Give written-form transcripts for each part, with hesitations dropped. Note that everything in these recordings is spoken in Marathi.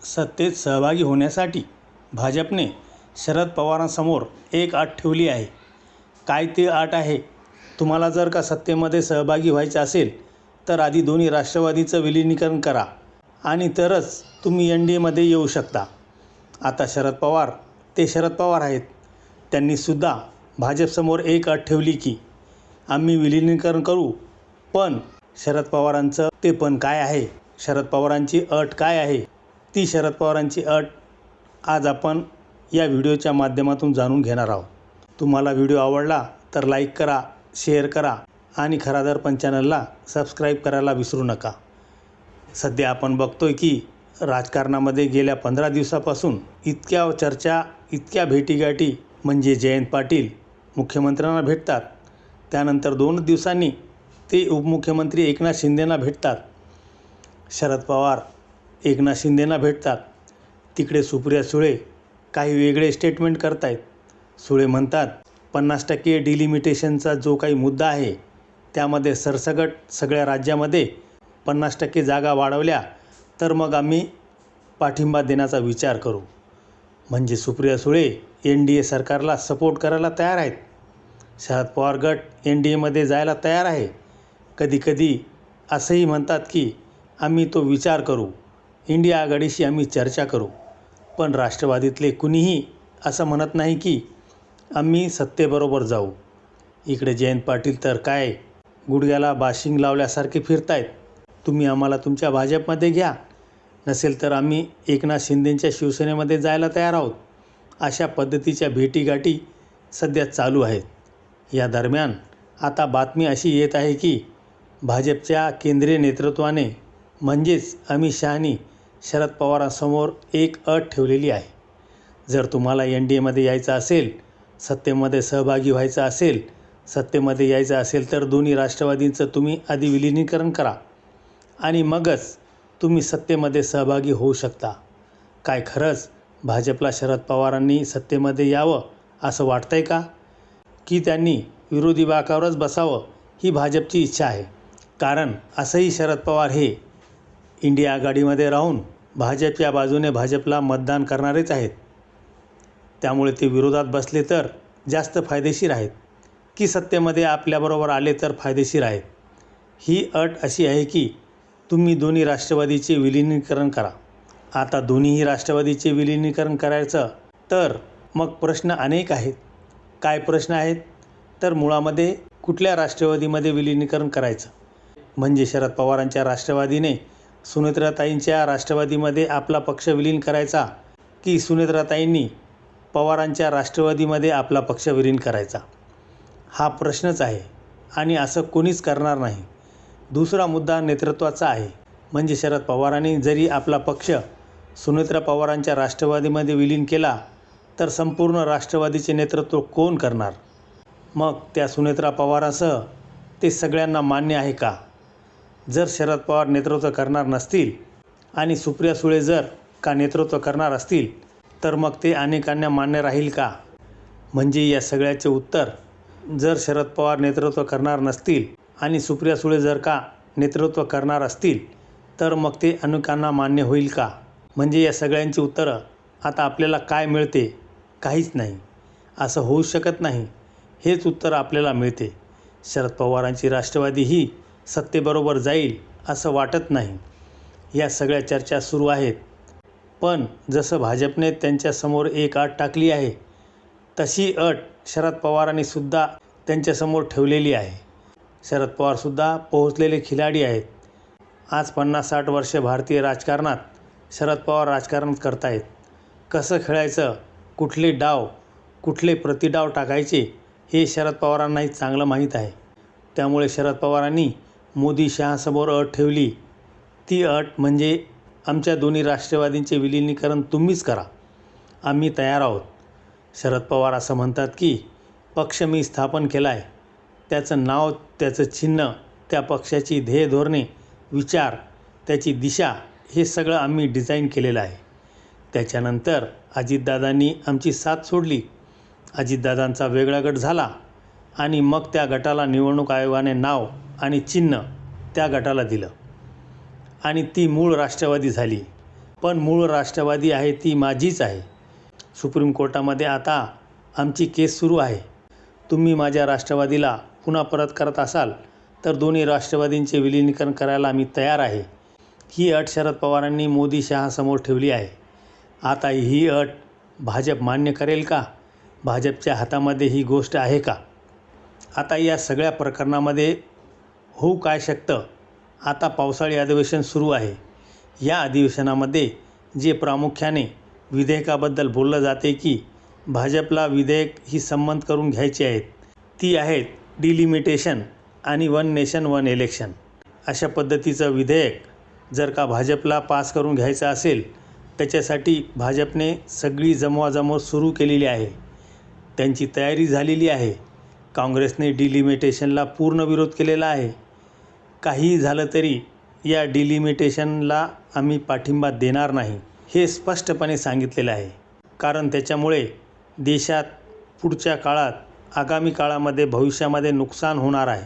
सत्तेत सहभागी होण्यासाठी भाजपने शरद पवारांसमोर एक अट ठेवली आहे. काय ती अट आहे? तुम्हाला जर का सत्तेमध्ये सहभागी व्हायचे असेल तर आधी दोन्ही राष्ट्रवादीचं विलिनीकरण करा आणि तरच तुम्ही NDAमध्ये येऊ शकता. आता शरद पवार आहेत. त्यांनीसुद्धा भाजपसमोर एक अट ठेवली की आम्ही विलिनीकरण करू. पण शरद पवारांचं ते पण काय आहे? शरद पवारांची अट काय आहे? ती शरद पवारांची अट आज आपण या व्हिडिओच्या माध्यमातून जाणून घेणार आहोत. तुम्हाला व्हिडिओ आवडला तर लाईक करा, शेअर करा आणि खरा दर्पण चॅनलला सबस्क्राईब करायला विसरू नका. सध्या आपण बघतोय की राजकारणामध्ये गेल्या 15 दिवसापासून इतक्या चर्चा, इतक्या भेटीगाठी, म्हणजे जयंत पाटील मुख्यमंत्र्यांना भेटतात, त्यानंतर 2 दिवसांनी ते उपमुख्यमंत्री एकनाथ शिंदेंना भेटतात, शरद पवार एकनाथ शिंदेंना भेटतात. तिकडे सुप्रिया सुळे काही वेगळे स्टेटमेंट करतायत. सुळे म्हणतात 50% डिलिमिटेशनचा जो काही मुद्दा आहे त्यामध्ये सरसकट सगळ्या राज्यामध्ये 50% जागा वाढवल्या तर मग आम्ही पाठिंबा देण्याचा विचार करू. म्हणजे सुप्रिया सुळे NDA सरकारला सपोर्ट करायला तयार आहेत. शरद पवार गट NDAमध्ये जायला तयार आहे. कधीकधी असंही म्हणतात की आम्ही तो विचार करू, इंडिया आघाडीशी आम्ही चर्चा करू. पण राष्ट्रवादीतले कुणीही असं म्हणत नाही की आम्ही सत्तेबरोबर जाऊ. इकडे जयंत पाटील तर काय गुडघ्याला बाशिंग लावल्यासारखे फिरतायत. तुम्ही आम्हाला तुमच्या भाजपमध्ये घ्या, नसेल तर आम्ही एकनाथ शिंदेंच्या शिवसेनेमध्ये जायला तयार आहोत. अशा पद्धतीच्या भेटीगाठी सध्या चालू आहेत. या दरम्यान आता बातमी अशी येत आहे की भाजपच्या केंद्रीय नेतृत्वाने म्हणजेच अमित शहानी शरद पवारांसमोर एक अट ठेवलेली आहे. जर तुम्हाला NDAमध्ये यायचं असेल, सत्तेमध्ये सहभागी व्हायचं असेल, सत्तेमध्ये यायचं असेल तर दोन्ही राष्ट्रवादींचं तुम्ही आधी विलिनीकरण करा आणि मगच तुम्ही सत्तेमध्ये सहभागी होऊ शकता. काय खरंच भाजपला शरद पवारांनी सत्तेमध्ये यावं असं वाटतंय का? की त्यांनी विरोधी बाकावरच बसावं ही भाजपची इच्छा आहे? कारण असंही शरद पवार हे इंडिया आघाडीमध्ये राहून भाजपच्या बाजूने भाजपला मतदान करणारेच आहेत. त्यामुळे ते विरोधात बसले तर जास्त फायदेशीर आहेत की सत्तेमध्ये आपल्याबरोबर आले तर फायदेशीर आहेत? ही अट अशी आहे की तुम्ही दोन्ही राष्ट्रवादीचे विलिनीकरण करा. आता दोन्हीही राष्ट्रवादीचे विलिनीकरण करायचं तर मग प्रश्न अनेक आहेत. काय प्रश्न आहेत? तर मुळामध्ये कुठल्या राष्ट्रवादीमध्ये विलिनीकरण करायचं? म्हणजे शरद पवारांच्या राष्ट्रवादीने सुनेत्राताईंच्या राष्ट्रवादीमध्ये आपला पक्ष विलीन करायचा की सुनेत्राताईंनी पवारांच्या राष्ट्रवादीमध्ये आपला पक्ष विलीन करायचा? हा प्रश्नच आहे आणि असं कोणीच करणार नाही. दुसरा मुद्दा नेतृत्वाचा आहे. म्हणजे शरद पवारांनी जरी आपला पक्ष सुनेत्रा पवारांच्या राष्ट्रवादीमध्ये विलीन केला तर संपूर्ण राष्ट्रवादीचे नेतृत्व कोण करणार? मग त्या सुनेत्रा पवारांसह ते सगळ्यांना मान्य आहे का? जर शरद पवार नेतृत्व करणार नसतील आणि सुप्रिया सुळे जर का नेतृत्व करणार असतील तर मग ते अनेकांना मान्य राहील का? म्हणजे या सगळ्याचे उत्तर, जर शरद पवार नेतृत्व करणार नसतील आणि सुप्रिया सुळे जर का नेतृत्व करणार असतील तर मग ते अनेकांना मान्य होईल का? म्हणजे या सगळ्यांची उत्तरं आता आपल्याला काय मिळते? काहीच नाही. असं होऊ शकत नाही. हेच उत्तर आपल्याला मिळते. शरद पवारांची राष्ट्रवादी ही सत्तेबरोबर जाईल असं वाटत नाही. या सगळ्या चर्चा सुरू आहेत. पण जसं भाजपने त्यांच्यासमोर एक अट टाकली आहे तशी अट शरद पवारांनी सुद्धा त्यांच्यासमोर ठेवलेली आहे. शरद पवारसुद्धा पोहोचलेले खिलाडी आहेत. आज 50-60 वर्षे भारतीय राजकारणात शरद पवार राजकारण करतायत. कसं खेळायचं, कुठले डाव, कुठले प्रतिडाव टाकायचे हे शरद पवारांनाही चांगलं माहीत आहे. त्यामुळे शरद पवारांनी मोदी शहासमोर अट ठेवली. ती अट म्हणजे आमच्या दोन्ही राष्ट्रवादींचे विलिनीकरण तुम्हीच करा, आम्ही तयार आहोत. शरद पवार असं म्हणतात की पक्ष मी स्थापन केला आहे, त्याचं नाव, त्याचं चिन्ह, त्या पक्षाची ध्येय धोरणे, विचार, त्याची दिशा हे सगळं आम्ही डिझाईन केलेलं आहे. त्याच्यानंतर अजितदादांनी आमची साथ सोडली. अजितदादांचा वेगळा गट झाला आणि मग त्या गटाला निवडणूक आयोगाने नाव आणि चिन्ह त्या गटाला दिलं आणि ती मूळ राष्ट्रवादी झाली. पण मूळ राष्ट्रवादी आहे ती माझीच आहे. सुप्रीम कोर्टामध्ये आता आमची केस सुरू आहे. तुम्ही माझ्या राष्ट्रवादीला पुन्हा परत करत असाल तर दोन्ही राष्ट्रवादींचे विलिनीकरण करायला मी तयार आहे. ही अट शरद पवारांनी मोदी शहासमोर ठेवली आहे. आता ही अट भाजप मान्य करेल का? भाजपच्या हातामध्ये ही गोष्ट आहे का? आता या सगळ्या प्रकरणामध्ये होऊ काय शकतं? आता पावसाळी अधिवेशन सुरू आहे. या अधिवेशनामध्ये जे प्रामुख्याने विधेयकाबद्दल बोललं जाते की भाजपला विधेयक ही संमत करून घ्यायची आहेत, ती आहेत डिलिमिटेशन आणि वन नेशन वन इलेक्शन. अशा पद्धतीचं विधेयक जर का भाजपला पास करून घ्यायचं असेल, त्याच्यासाठी भाजपने सगळी जमवाजमव सुरू केलेली आहे. त्यांची तयारी झालेली आहे. काँग्रेसने डिलिमिटेशनला पूर्ण विरोध केलेला आहे. काहीही झालं तरी या डिलिमिटेशनला आम्ही पाठिंबा देणार नाही, हे स्पष्टपणे सांगितलेलं आहे. कारण त्याच्यामुळे देशात पुढच्या काळात, आगामी काळामध्ये, भविष्यामध्ये नुकसान होणार आहे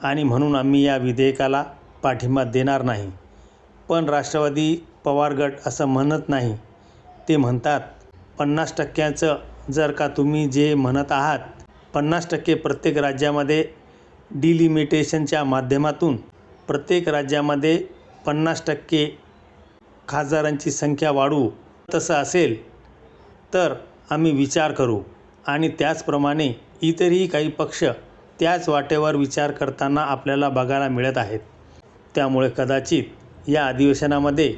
आणि म्हणून आम्ही या विधेयकाला पाठिंबा देणार नाही. पण राष्ट्रवादी पवार गट असं म्हणत नाही. ते म्हणतात 50% जर का तुम्ही जे म्हणत आहात 50% प्रत्येक राज्यामध्ये डिलिमिटेशनच्या माध्यमातून प्रत्येक राज्यामध्ये 50% खासदारांची संख्या वाढवू, तसं असेल तर आम्ही विचार करू. आणि त्याचप्रमाणे इतरही काही पक्ष त्याच वाटेवर विचार करताना आपल्याला बघायला मिळत आहेत. त्यामुळे कदाचित या अधिवेशनामध्ये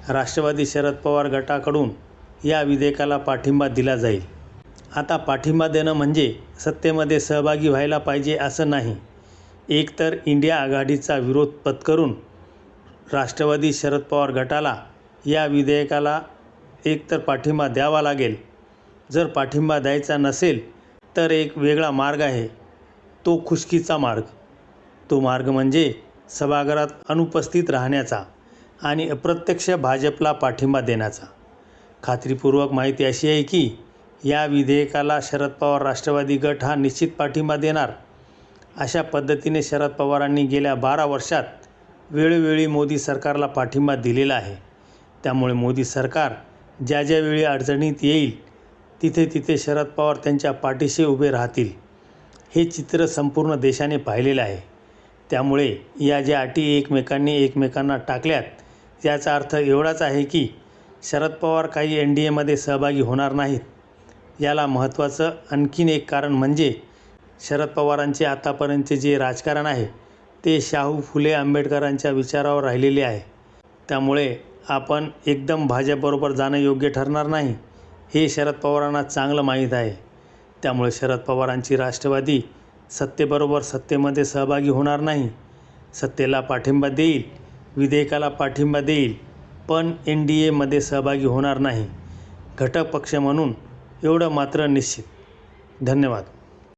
राष्ट्रवादी शरद पवार गटाकडून या विधेयकाला पाठिंबा दिला जाईल. आता पाठिंबा देणं म्हणजे सत्तेमध्ये सहभागी व्हायला पाहिजे असं नाही. एकतर इंडिया आघाडीचा विरोध पत्करून राष्ट्रवादी शरद पवार गटाला या विधेयकाला एकतर पाठिंबा द्यावा लागेल. जर पाठिंबा द्यायचा नसेल तर एक वेगळा मार्ग आहे, तो खुशकीचा मार्ग. तो मार्ग म्हणजे सभागृहात अनुपस्थित राहण्याचा आणि अप्रत्यक्ष भाजपला पाठिंबा देण्याचा. खात्रीपूर्वक माहिती अशी आहे की या विधेयकाला शरद पवार राष्ट्रवादी गट हा निश्चित पाठिंबा देणार. अशा पद्धतीने शरद पवारांनी गेल्या 12 वर्षात वेळोवेळी मोदी सरकारला पाठिंबा दिलेला आहे. त्यामुळे मोदी सरकार ज्या ज्या वेळी अडचणीत येईल तिथे तिथे शरद पवार त्यांच्या पाठीशी उभे राहतील. हे चित्र संपूर्ण देशाने पाहिलेलं आहे. त्यामुळे या ज्या अटी एकमेकांना टाकल्यात याचा अर्थ एवढाच आहे की शरद पवार काही NDAमध्ये सहभागी होणार नाहीत. याला महत्त्वाचं आणखीन एक कारण म्हणजे शरद पवारांचे आतापर्यंतचे जे राजकारण आहे ते शाहू फुले आंबेडकरांच्या विचारावर राहिलेले आहे. त्यामुळे आपण एकदम भाजपबरोबर जाणं योग्य ठरणार नाही, हे शरद पवारांना चांगलं माहीत आहे. त्यामुळे शरद पवारांची राष्ट्रवादी सत्तेबरोबर सत्तेमध्ये सहभागी होणार नाही. सत्तेला पाठिंबा देईल, विधेयकाला पाठिंबा देईल, पण NDAमध्ये सहभागी होणार नाही. घटक पक्ष म्हणून एवढं मात्र निश्चित. धन्यवाद.